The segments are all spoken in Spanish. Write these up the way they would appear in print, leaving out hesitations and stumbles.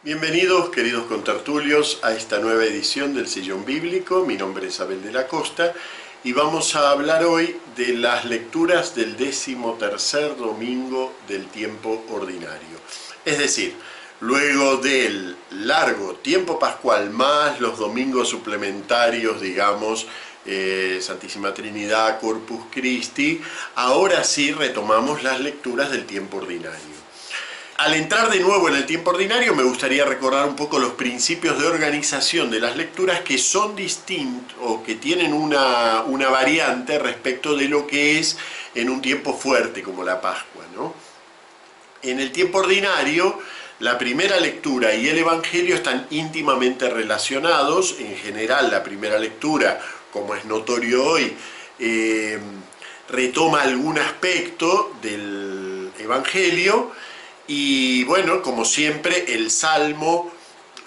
Bienvenidos, queridos contertulios, a esta nueva edición del Sillón Bíblico. Mi nombre es Abel de la Costa y vamos a hablar hoy de las lecturas del 13º domingo del tiempo ordinario. Es decir, luego del largo tiempo pascual más los domingos suplementarios, digamos, Santísima Trinidad, Corpus Christi, ahora sí retomamos las lecturas del tiempo ordinario. Al entrar de nuevo en el tiempo ordinario me gustaría recordar un poco los principios de organización de las lecturas que son distintos o que tienen una variante respecto de lo que es en un tiempo fuerte como la Pascua, ¿no? En el tiempo ordinario la primera lectura y el Evangelio están íntimamente relacionados. En general la primera lectura, como es notorio hoy, retoma algún aspecto del Evangelio. Y bueno, como siempre, el Salmo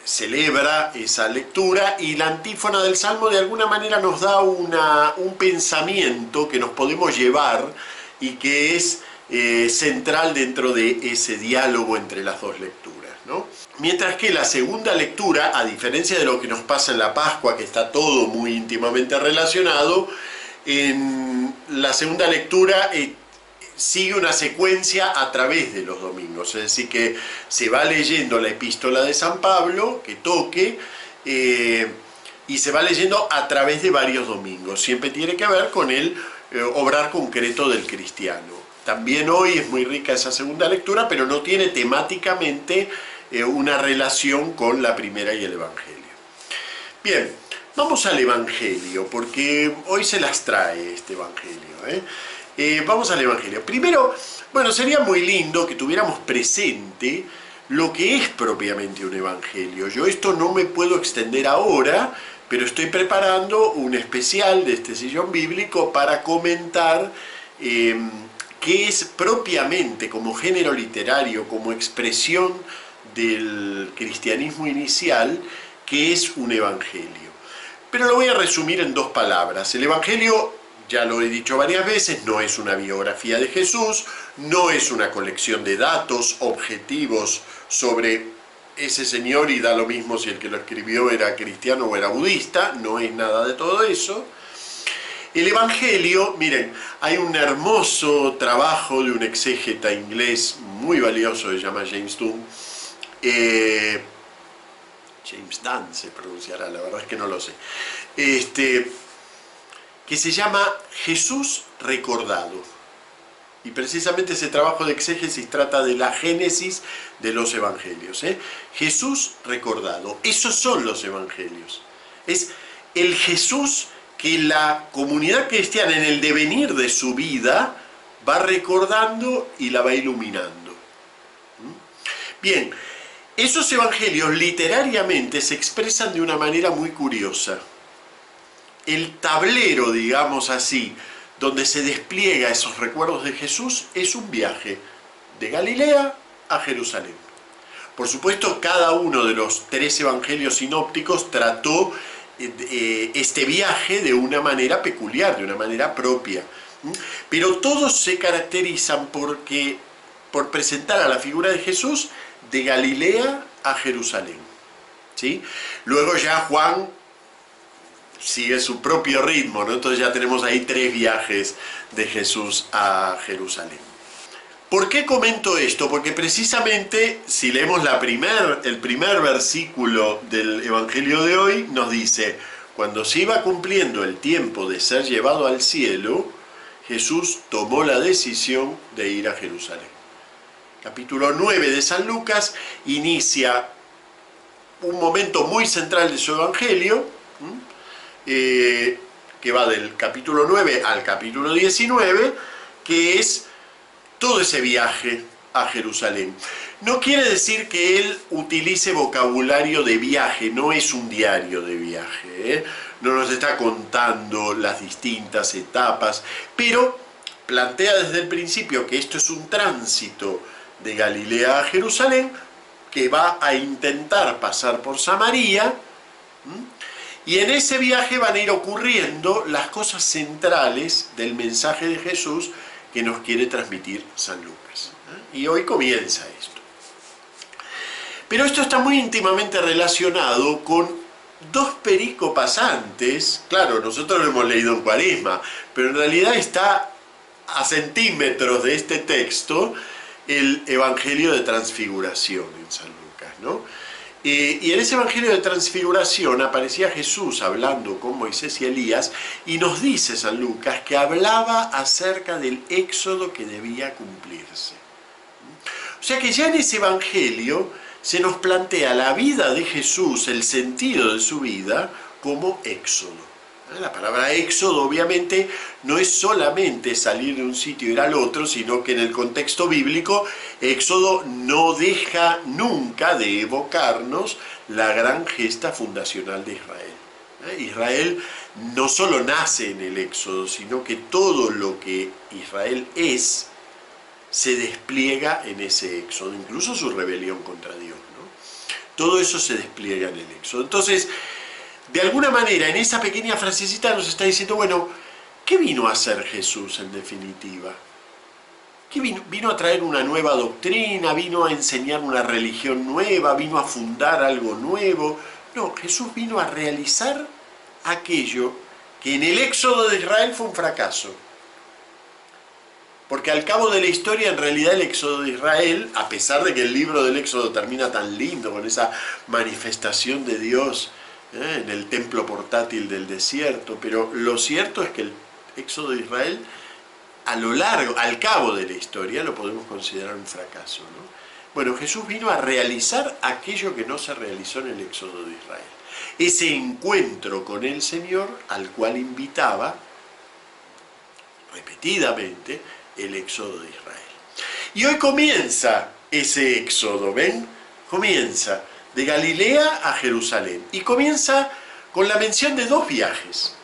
celebra esa lectura y la antífona del Salmo de alguna manera nos da un pensamiento que nos podemos llevar y que es central dentro de ese diálogo entre las dos lecturas, ¿no? Mientras que la segunda lectura, a diferencia de lo que nos pasa en la Pascua, que está todo muy íntimamente relacionado, en la segunda lectura sigue una secuencia a través de los domingos, es decir, que se va leyendo la epístola de San Pablo, que toque, y se va leyendo a través de varios domingos. Siempre tiene que ver con el obrar concreto del cristiano. También hoy es muy rica esa segunda lectura, pero no tiene temáticamente una relación con la primera y el Evangelio. Bien, vamos al Evangelio, porque hoy se las trae este Evangelio, vamos al Evangelio. Primero, bueno, sería muy lindo que tuviéramos presente lo que es propiamente un Evangelio. Yo esto no me puedo extender ahora, pero estoy preparando un especial de este Sillón Bíblico para comentar qué es propiamente, como género literario, como expresión del cristianismo inicial, qué es un Evangelio. Pero lo voy a resumir en dos palabras. El Evangelio, ya lo he dicho varias veces, no es una biografía de Jesús, no es una colección de datos objetivos sobre ese señor y da lo mismo si el que lo escribió era cristiano o era budista, no es nada de todo eso. El Evangelio, miren, hay un hermoso trabajo de un exégeta inglés muy valioso, se llama James Dunn, James Dunn se pronunciará, la verdad es que no lo sé, que se llama Jesús recordado. Y precisamente ese trabajo de exégesis trata de la génesis de los evangelios. Jesús recordado. Esos son los evangelios. Es el Jesús que la comunidad cristiana en el devenir de su vida va recordando y la va iluminando. Bien, esos evangelios literariamente se expresan de una manera muy curiosa. El tablero, digamos así, donde se despliega esos recuerdos de Jesús, es un viaje de Galilea a Jerusalén. Por supuesto, cada uno de los 3 evangelios sinópticos trató este viaje de una manera peculiar, de una manera propia. Pero todos se caracterizan por presentar a la figura de Jesús de Galilea a Jerusalén, ¿sí? Luego ya Juan sigue su propio ritmo, ¿no? Entonces ya tenemos ahí 3 viajes de Jesús a Jerusalén. ¿Por qué comento esto? Porque precisamente si leemos el primer versículo del Evangelio de hoy, nos dice: cuando se iba cumpliendo el tiempo de ser llevado al cielo, Jesús tomó la decisión de ir a Jerusalén. Capítulo 9 de San Lucas inicia un momento muy central de su Evangelio, que va del capítulo 9 al capítulo 19, que es todo ese viaje a Jerusalén. No quiere decir que él utilice vocabulario de viaje, no es un diario de viaje, no nos está contando las distintas etapas, pero plantea desde el principio que esto es un tránsito de Galilea a Jerusalén, que va a intentar pasar por Samaria, y en ese viaje van a ir ocurriendo las cosas centrales del mensaje de Jesús que nos quiere transmitir San Lucas. Y hoy comienza esto. Pero esto está muy íntimamente relacionado con dos perícopas antes. Claro, nosotros lo hemos leído en Cuaresma, pero en realidad está a centímetros de este texto el Evangelio de Transfiguración en San Lucas, ¿no? Y en ese Evangelio de Transfiguración aparecía Jesús hablando con Moisés y Elías, y nos dice San Lucas que hablaba acerca del éxodo que debía cumplirse. O sea que ya en ese Evangelio se nos plantea la vida de Jesús, el sentido de su vida, como éxodo. La palabra éxodo obviamente no es solamente salir de un sitio e ir al otro, sino que en el contexto bíblico éxodo no deja nunca de evocarnos la gran gesta fundacional de Israel. Israel no solo nace en el éxodo, sino que todo lo que Israel es se despliega en ese éxodo, incluso su rebelión contra Dios, ¿no? Todo eso se despliega en el éxodo. Entonces, de alguna manera, en esa pequeña frasecita nos está diciendo, bueno, ¿qué vino a hacer Jesús en definitiva? ¿Qué vino a traer una nueva doctrina? ¿Vino a enseñar una religión nueva? ¿Vino a fundar algo nuevo? No, Jesús vino a realizar aquello que en el éxodo de Israel fue un fracaso. Porque al cabo de la historia, en realidad, el éxodo de Israel, a pesar de que el libro del éxodo termina tan lindo, con esa manifestación de Dios en el templo portátil del desierto, pero lo cierto es que el éxodo de Israel, al cabo de la historia, lo podemos considerar un fracaso, ¿no? Bueno, Jesús vino a realizar aquello que no se realizó en el éxodo de Israel. Ese encuentro con el Señor al cual invitaba repetidamente el éxodo de Israel. Y hoy comienza ese éxodo, ¿ven? Comienza de Galilea a Jerusalén. Y comienza con la mención de dos viajes.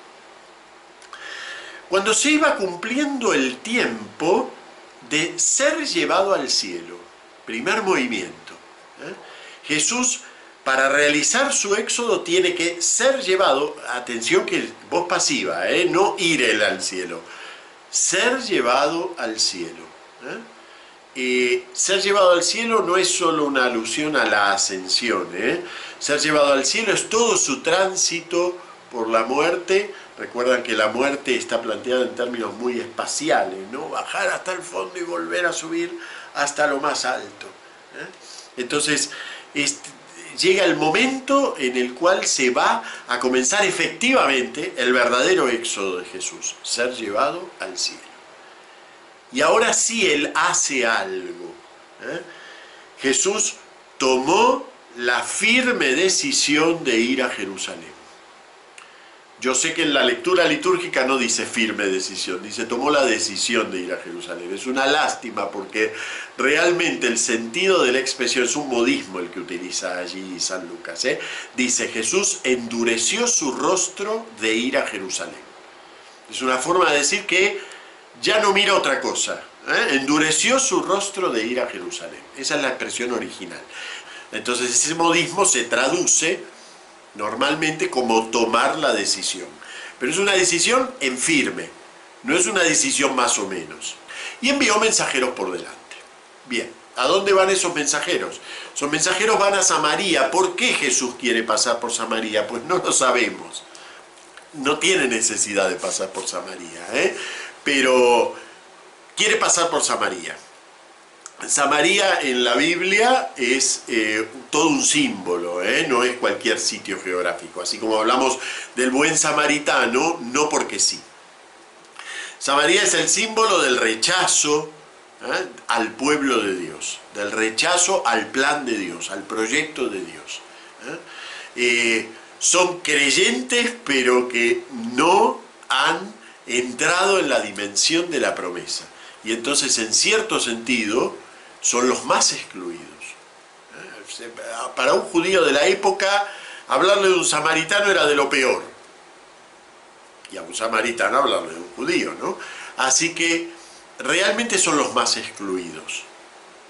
Cuando se iba cumpliendo el tiempo de ser llevado al cielo, primer movimiento. Jesús, para realizar su éxodo, tiene que ser llevado, atención que voz pasiva, no ir él al cielo, ser llevado al cielo. Ser llevado al cielo no es solo una alusión a la ascensión. Ser llevado al cielo es todo su tránsito por la muerte. Recuerdan que la muerte está planteada en términos muy espaciales, ¿no? Bajar hasta el fondo y volver a subir hasta lo más alto. Entonces, llega el momento en el cual se va a comenzar efectivamente el verdadero éxodo de Jesús, ser llevado al cielo. Y ahora sí Él hace algo. Jesús tomó la firme decisión de ir a Jerusalén. Yo sé que en la lectura litúrgica no dice firme decisión, dice tomó la decisión de ir a Jerusalén. Es una lástima porque realmente el sentido de la expresión es un modismo el que utiliza allí San Lucas. Dice, Jesús endureció su rostro de ir a Jerusalén. Es una forma de decir que ya no mira otra cosa. Endureció su rostro de ir a Jerusalén. Esa es la expresión original. Entonces ese modismo se traduce normalmente como tomar la decisión. Pero es una decisión en firme, no es una decisión más o menos. Y envió mensajeros por delante. Bien, ¿a dónde van esos mensajeros? Esos mensajeros van a Samaria. ¿Por qué Jesús quiere pasar por Samaria? Pues no lo sabemos. No tiene necesidad de pasar por Samaria, pero quiere pasar por Samaria. Samaria en la Biblia es todo un símbolo, no es cualquier sitio geográfico. Así como hablamos del buen samaritano, no porque sí. Samaria es el símbolo del rechazo al pueblo de Dios, del rechazo al plan de Dios, al proyecto de Dios. Son creyentes, pero que no han entrado en la dimensión de la promesa. Y entonces, en cierto sentido, son los más excluidos. Para un judío de la época, hablarle de un samaritano era de lo peor. Y a un samaritano hablarle de un judío, ¿no? Así que realmente son los más excluidos.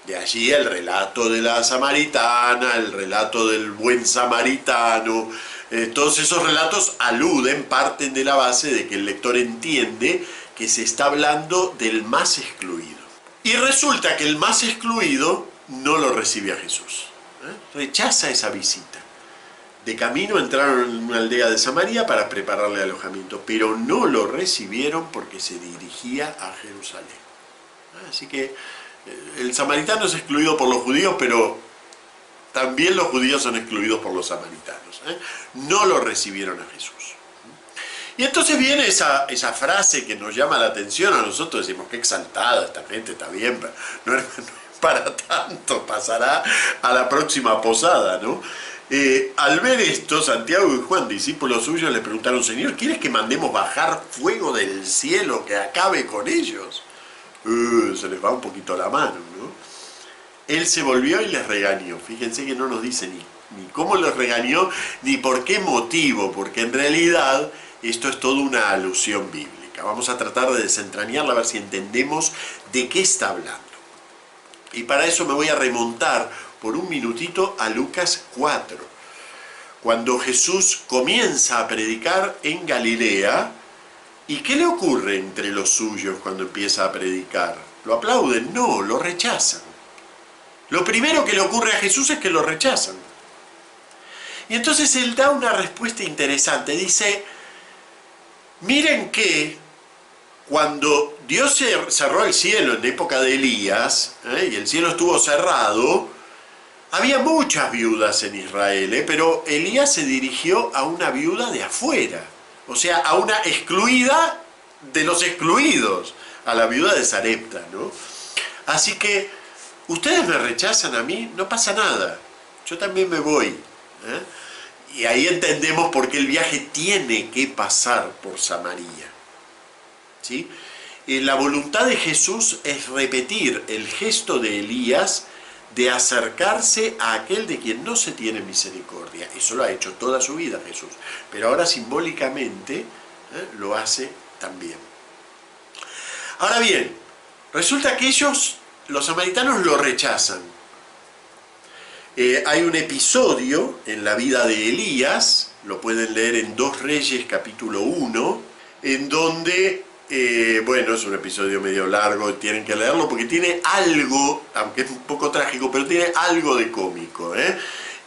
De allí el relato de la samaritana, el relato del buen samaritano. Todos esos relatos parten de la base de que el lector entiende que se está hablando del más excluido. Y resulta que el más excluido no lo recibe a Jesús. Rechaza esa visita. De camino entraron en una aldea de Samaria para prepararle alojamiento, pero no lo recibieron porque se dirigía a Jerusalén. Así que el samaritano es excluido por los judíos, pero también los judíos son excluidos por los samaritanos. No lo recibieron a Jesús. Y entonces viene esa frase que nos llama la atención a nosotros, decimos, qué exaltada esta gente, está bien, pero no es para tanto, pasará a la próxima posada, ¿no? Al ver esto, Santiago y Juan, discípulos suyos, le preguntaron, Señor, ¿quieres que mandemos bajar fuego del cielo que acabe con ellos? Se les va un poquito la mano, ¿no? Él se volvió y les regañó. Fíjense que no nos dice ni cómo los regañó, ni por qué motivo, porque en realidad esto es toda una alusión bíblica. Vamos a tratar de desentrañarla, a ver si entendemos de qué está hablando. Y para eso me voy a remontar por un minutito a Lucas 4. Cuando Jesús comienza a predicar en Galilea, ¿y qué le ocurre entre los suyos cuando empieza a predicar? ¿Lo aplauden? No, lo rechazan. Lo primero que le ocurre a Jesús es que lo rechazan. Y entonces él da una respuesta interesante. Dice, miren que cuando Dios cerró el cielo en época de Elías, y el cielo estuvo cerrado, había muchas viudas en Israel, pero Elías se dirigió a una viuda de afuera, o sea, a una excluida de los excluidos, a la viuda de Sarepta, ¿no? Así que, ustedes me rechazan a mí, no pasa nada, yo también me voy. Y ahí entendemos por qué el viaje tiene que pasar por Samaria. ¿Sí? La voluntad de Jesús es repetir el gesto de Elías de acercarse a aquel de quien no se tiene misericordia. Eso lo ha hecho toda su vida Jesús, pero ahora simbólicamente lo hace también. Ahora bien, resulta que ellos, los samaritanos, lo rechazan. Hay un episodio en la vida de Elías, lo pueden leer en 2 Reyes capítulo 1, en donde bueno, es un episodio medio largo, tienen que leerlo porque tiene algo, aunque es un poco trágico, pero tiene algo de cómico.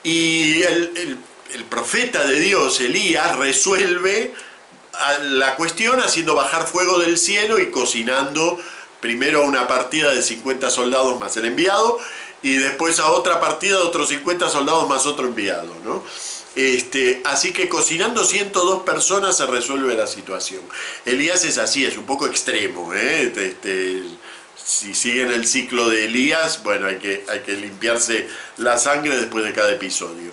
Y el profeta de Dios, Elías, resuelve la cuestión haciendo bajar fuego del cielo y cocinando primero a una partida de 50 soldados más el enviado, y después a otra partida de otros 50 soldados más otro enviado, ¿no? Así que cocinando 102 personas se resuelve la situación. Elías es así, es un poco extremo, si siguen el ciclo de Elías, bueno, hay que limpiarse la sangre después de cada episodio.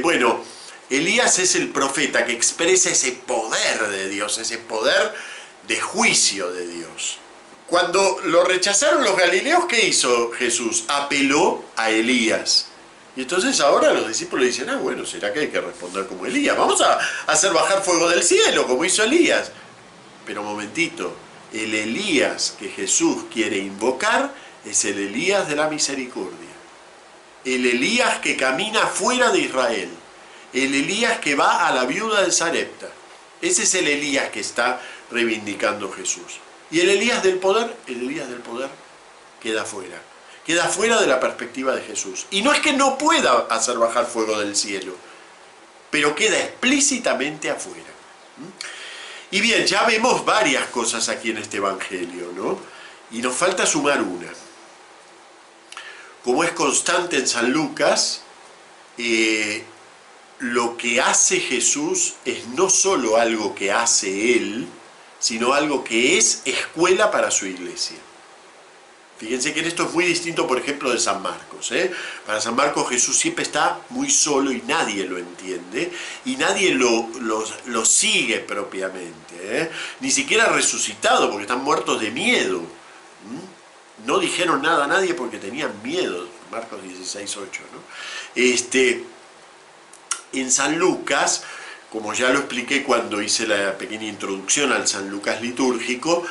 Bueno, Elías es el profeta que expresa ese poder de Dios, ese poder de juicio de Dios. Cuando lo rechazaron los galileos, ¿qué hizo Jesús? Apeló a Elías. Y entonces ahora los discípulos dicen, bueno, ¿será que hay que responder como Elías? Vamos a hacer bajar fuego del cielo, como hizo Elías. Pero un momentito, el Elías que Jesús quiere invocar es el Elías de la misericordia. El Elías que camina fuera de Israel. El Elías que va a la viuda de Sarepta. Ese es el Elías que está reivindicando Jesús. Y el Elías del poder queda fuera. Queda fuera de la perspectiva de Jesús. Y no es que no pueda hacer bajar fuego del cielo, pero queda explícitamente afuera. Y bien, ya vemos varias cosas aquí en este Evangelio, ¿no? Y nos falta sumar una. Como es constante en San Lucas, lo que hace Jesús es no solo algo que hace Él, sino algo que es escuela para su iglesia. Fíjense que esto es muy distinto, por ejemplo, de San Marcos. Para San Marcos Jesús siempre está muy solo y nadie lo entiende, y nadie lo sigue propiamente. Ni siquiera resucitado, porque están muertos de miedo. No dijeron nada a nadie porque tenían miedo. Marcos 16:8, ¿no? En San Lucas, como ya lo expliqué cuando hice la pequeña introducción al San Lucas litúrgico,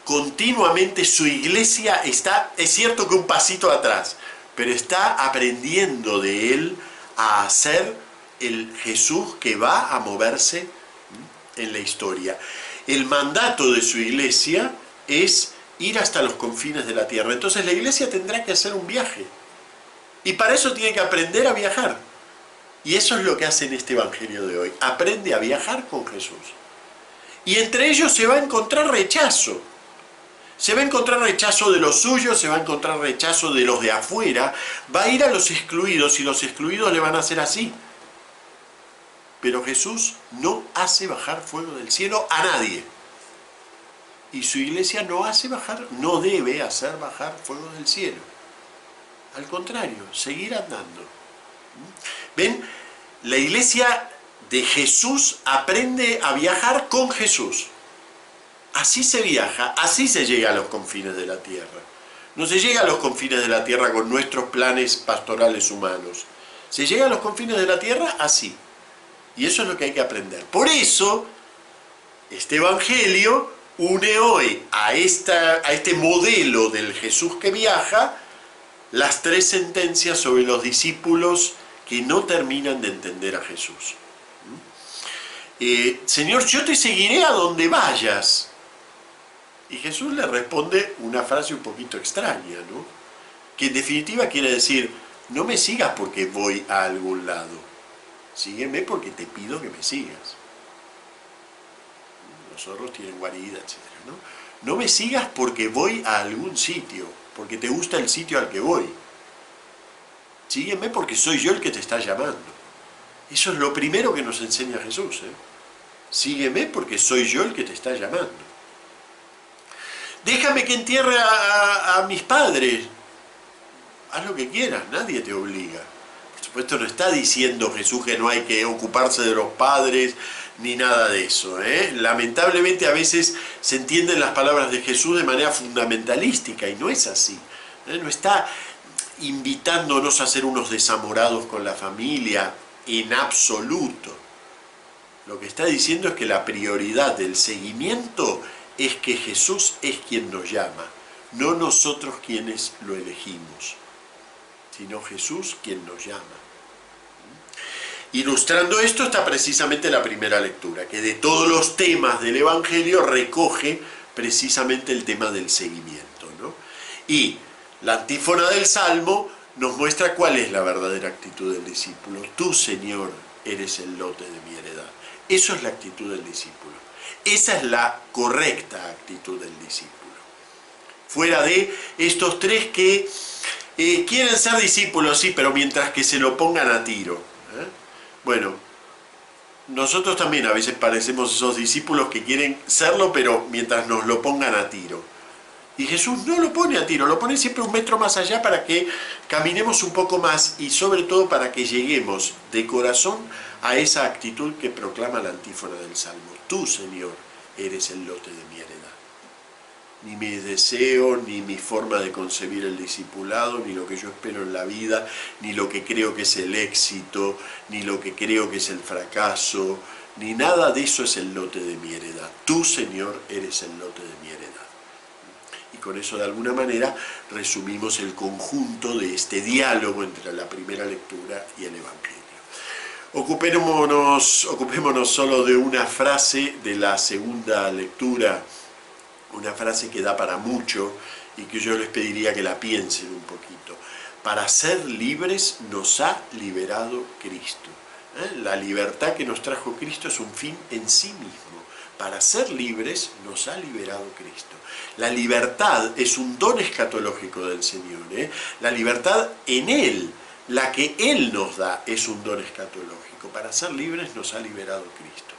continuamente su iglesia está, es cierto que un pasito atrás, pero está aprendiendo de él a ser el Jesús que va a moverse en la historia. El mandato de su iglesia es ir hasta los confines de la tierra. Entonces la iglesia tendrá que hacer un viaje. Y para eso tiene que aprender a viajar. Y eso es lo que hace en este Evangelio de hoy. Aprende a viajar con Jesús. Y entre ellos se va a encontrar rechazo. Se va a encontrar rechazo de los suyos, se va a encontrar rechazo de los de afuera. Va a ir a los excluidos y los excluidos le van a hacer así. Pero Jesús no hace bajar fuego del cielo a nadie. Y su iglesia no hace bajar, no debe hacer bajar fuego del cielo. Al contrario, seguir andando. ¿Ven? La iglesia de Jesús aprende a viajar con Jesús. Así se viaja, así se llega a los confines de la tierra. No se llega a los confines de la tierra con nuestros planes pastorales humanos. Se llega a los confines de la tierra así. Y eso es lo que hay que aprender. Por eso, este Evangelio une hoy a este modelo del Jesús que viaja las 3 sentencias sobre los discípulos que no terminan de entender a Jesús. Señor, yo te seguiré a donde vayas. Y Jesús le responde una frase un poquito extraña, ¿no? Que en definitiva quiere decir, no me sigas porque voy a algún lado, sígueme porque te pido que me sigas. Los zorros tienen guarida, etc. No me sigas porque voy a algún sitio, porque te gusta el sitio al que voy. Sígueme porque soy yo el que te está llamando. Eso es lo primero que nos enseña Jesús, ¿eh? Sígueme porque soy yo el que te está llamando. Déjame que entierre a mis padres. Haz lo que quieras, nadie te obliga. Por supuesto no está diciendo Jesús que no hay que ocuparse de los padres, ni nada de eso, ¿eh? Lamentablemente a veces se entienden las palabras de Jesús de manera fundamentalística y no es así, ¿eh? No está invitándonos a ser unos desamorados con la familia en absoluto. Lo que está diciendo es que la prioridad del seguimiento es que Jesús es quien nos llama, no nosotros quienes lo elegimos, sino Jesús quien nos llama. Ilustrando esto está precisamente la primera lectura, que de todos los temas del Evangelio recoge precisamente el tema del seguimiento, ¿no? Y la antífona del Salmo nos muestra cuál es la verdadera actitud del discípulo. Tú, Señor, eres el lote de mi heredad. Eso es la actitud del discípulo. Esa es la correcta actitud del discípulo. Fuera de estos 3 que quieren ser discípulos, sí, pero mientras que se lo pongan a tiro, ¿eh? Bueno, nosotros también a veces parecemos esos discípulos que quieren serlo, pero mientras nos lo pongan a tiro. Y Jesús no lo pone a tiro, lo pone siempre un metro más allá para que caminemos un poco más y sobre todo para que lleguemos de corazón a esa actitud que proclama la antífona del Salmo. Tú, Señor, eres el lote de mi heredad. Ni mi deseo, ni mi forma de concebir el discipulado, ni lo que yo espero en la vida, ni lo que creo que es el éxito, ni lo que creo que es el fracaso, ni nada de eso es el lote de mi heredad. Tú, Señor, eres el lote de mi heredad. Y con eso, de alguna manera, resumimos el conjunto de este diálogo entre la primera lectura y el Evangelio. Ocupémonos solo de una frase de la segunda lectura, una frase que da para mucho y que yo les pediría que la piensen un poquito. Para ser libres nos ha liberado Cristo. La libertad que nos trajo Cristo es un fin en sí mismo. Para ser libres nos ha liberado Cristo. La libertad es un don escatológico del Señor, ¿eh? La libertad en Él, la que Él nos da, es un don escatológico. Para ser libres nos ha liberado Cristo.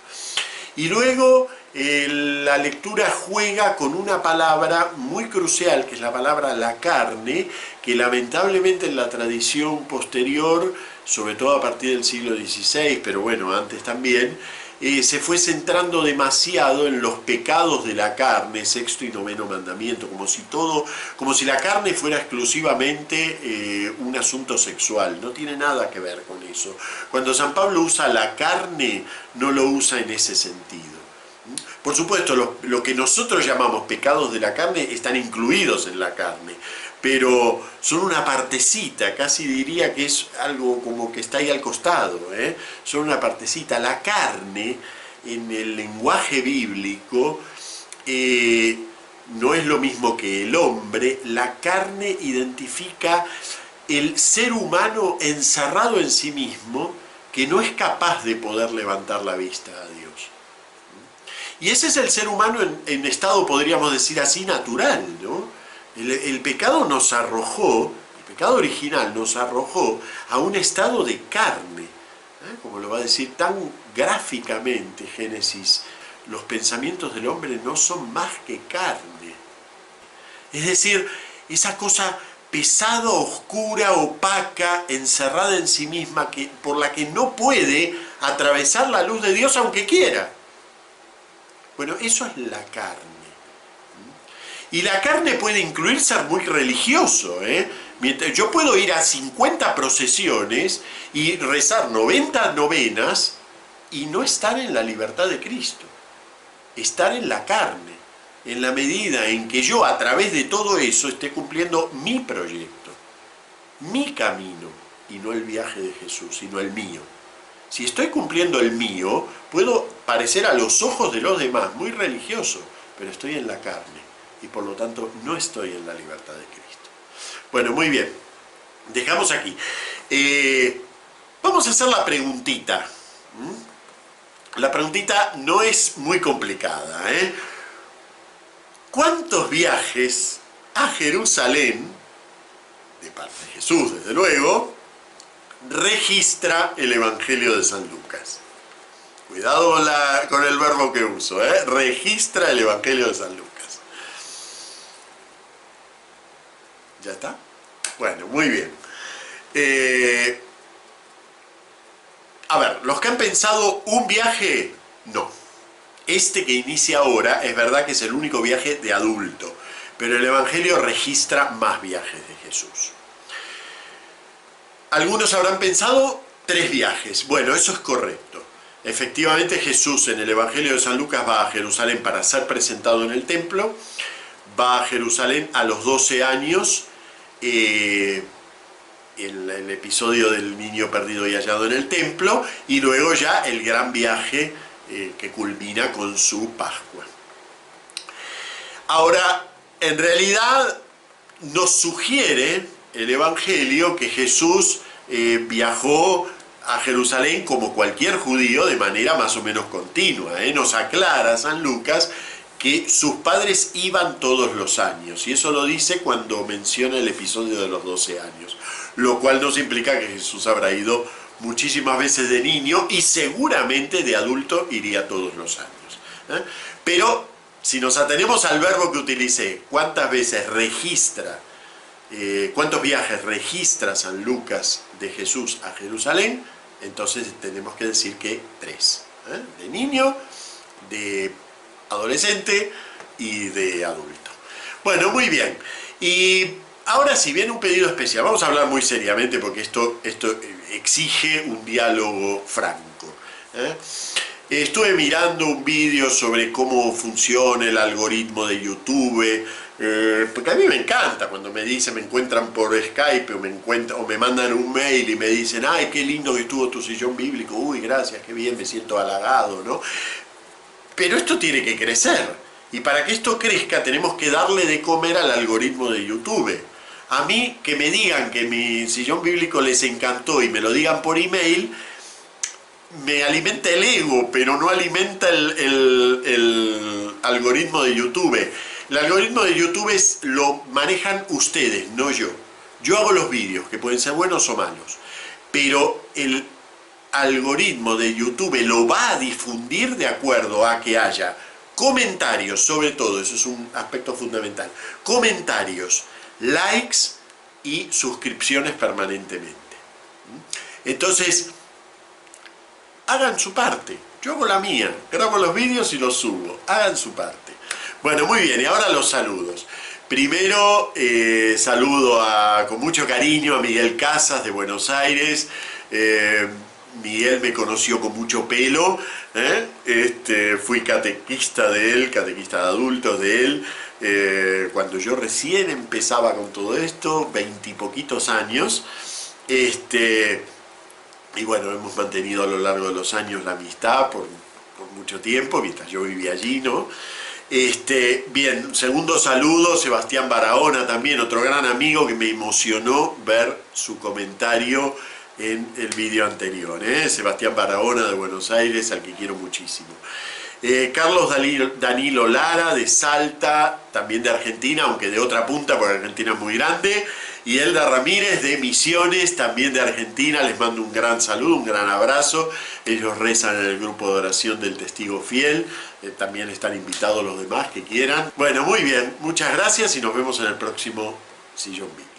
Y luego la lectura juega con una palabra muy crucial, que es la palabra la carne, que lamentablemente en la tradición posterior, sobre todo a partir del siglo XVI, pero bueno, antes también, se fue centrando demasiado en los pecados de la carne, 6º y 9º mandamiento, como si la carne fuera exclusivamente un asunto sexual. No tiene nada que ver con eso. Cuando San Pablo usa la carne, no lo usa en ese sentido. Por supuesto, lo que nosotros llamamos pecados de la carne están incluidos en la carne, pero son una partecita, casi diría que es algo como que está ahí al costado, ¿eh? Son una partecita. La carne, en el lenguaje bíblico, no es lo mismo que el hombre. La carne identifica el ser humano encerrado en sí mismo que no es capaz de poder levantar la vista a Dios. Y ese es el ser humano en estado, podríamos decir así, natural, ¿no? El pecado nos arrojó, el pecado original nos arrojó a un estado de carne, como lo va a decir tan gráficamente Génesis, los pensamientos del hombre no son más que carne. Es decir, esa cosa pesada, oscura, opaca, encerrada en sí misma, por la que no puede atravesar la luz de Dios aunque quiera. Bueno, eso es la carne. Y la carne puede incluir ser muy religioso, Yo puedo ir a 50 procesiones y rezar 90 novenas y no estar en la libertad de Cristo. Estar en la carne, en la medida en que yo a través de todo eso esté cumpliendo mi proyecto, mi camino, y no el viaje de Jesús, sino el mío. Si estoy cumpliendo el mío, puedo parecer a los ojos de los demás muy religioso, pero estoy en la carne y por lo tanto no estoy en la libertad de Cristo. Bueno, muy bien, dejamos aquí. Vamos a hacer la preguntita. La preguntita no es muy complicada, ¿Cuántos viajes a Jerusalén, de parte de Jesús desde luego, registra el Evangelio de San Lucas? Cuidado con el verbo que uso, registra el Evangelio de San Lucas. ¿Ya está? Bueno, muy bien. A ver, los que han pensado un viaje, no. Este que inicia ahora, es verdad que es el único viaje de adulto, pero el Evangelio registra más viajes de Jesús. Algunos habrán pensado 3 viajes. Bueno, eso es correcto. Efectivamente, Jesús en el Evangelio de San Lucas va a Jerusalén para ser presentado en el templo, va a Jerusalén a los 12 años, el episodio del niño perdido y hallado en el templo, y luego ya el gran viaje que culmina con su Pascua. Ahora, en realidad nos sugiere el Evangelio que Jesús viajó a Jerusalén como cualquier judío de manera más o menos continua. Nos aclara San Lucas que sus padres iban todos los años, y eso lo dice cuando menciona el episodio de los 12 años, lo cual nos implica que Jesús habrá ido muchísimas veces de niño y seguramente de adulto iría todos los años. Pero si nos atenemos al verbo que utilicé, ¿cuántas veces registra, cuántos viajes registra San Lucas de Jesús a Jerusalén? Entonces tenemos que decir que 3. De niño, de adolescente y de adulto. Bueno, muy bien. Y ahora sí, viene un pedido especial. Vamos a hablar muy seriamente porque esto exige un diálogo franco. Estuve mirando un vídeo sobre cómo funciona el algoritmo de YouTube, porque a mí me encanta cuando me encuentran por Skype o me mandan un mail y me dicen, ay, qué lindo que estuvo tu sillón bíblico, uy, gracias, qué bien, me siento halagado, ¿no? Pero esto tiene que crecer, y para que esto crezca tenemos que darle de comer al algoritmo de YouTube. A mí, que me digan que mi sillón bíblico les encantó y me lo digan por email, me alimenta el ego, pero no alimenta el algoritmo de YouTube. El algoritmo de YouTube lo manejan ustedes, no yo. Yo hago los vídeos, que pueden ser buenos o malos, pero el algoritmo de YouTube lo va a difundir de acuerdo a que haya comentarios, sobre todo, eso es un aspecto fundamental, comentarios, likes y suscripciones permanentemente. Entonces, hagan su parte, yo hago la mía, grabo los vídeos y los subo, hagan su parte. Bueno, muy bien, y ahora los saludos. Primero, saludo con mucho cariño a Miguel Casas de Buenos Aires. Miguel me conoció con mucho pelo, fui catequista de él, catequista de adultos de él, cuando yo recién empezaba con todo esto, 20 y poquitos años, y bueno, hemos mantenido a lo largo de los años la amistad por mucho tiempo, mientras yo vivía allí, ¿no? Bien, segundo saludo, Sebastián Barahona también, otro gran amigo que me emocionó ver su comentario en el vídeo anterior. Sebastián Barahona de Buenos Aires, al que quiero muchísimo. Carlos Danilo Lara de Salta, también de Argentina, aunque de otra punta porque Argentina es muy grande. Y Elda Ramírez de Misiones, también de Argentina. Les mando un gran saludo, un gran abrazo. Ellos rezan en el grupo de oración del Testigo Fiel. También están invitados los demás que quieran. Bueno, muy bien, muchas gracias y nos vemos en el próximo Sillón VIP.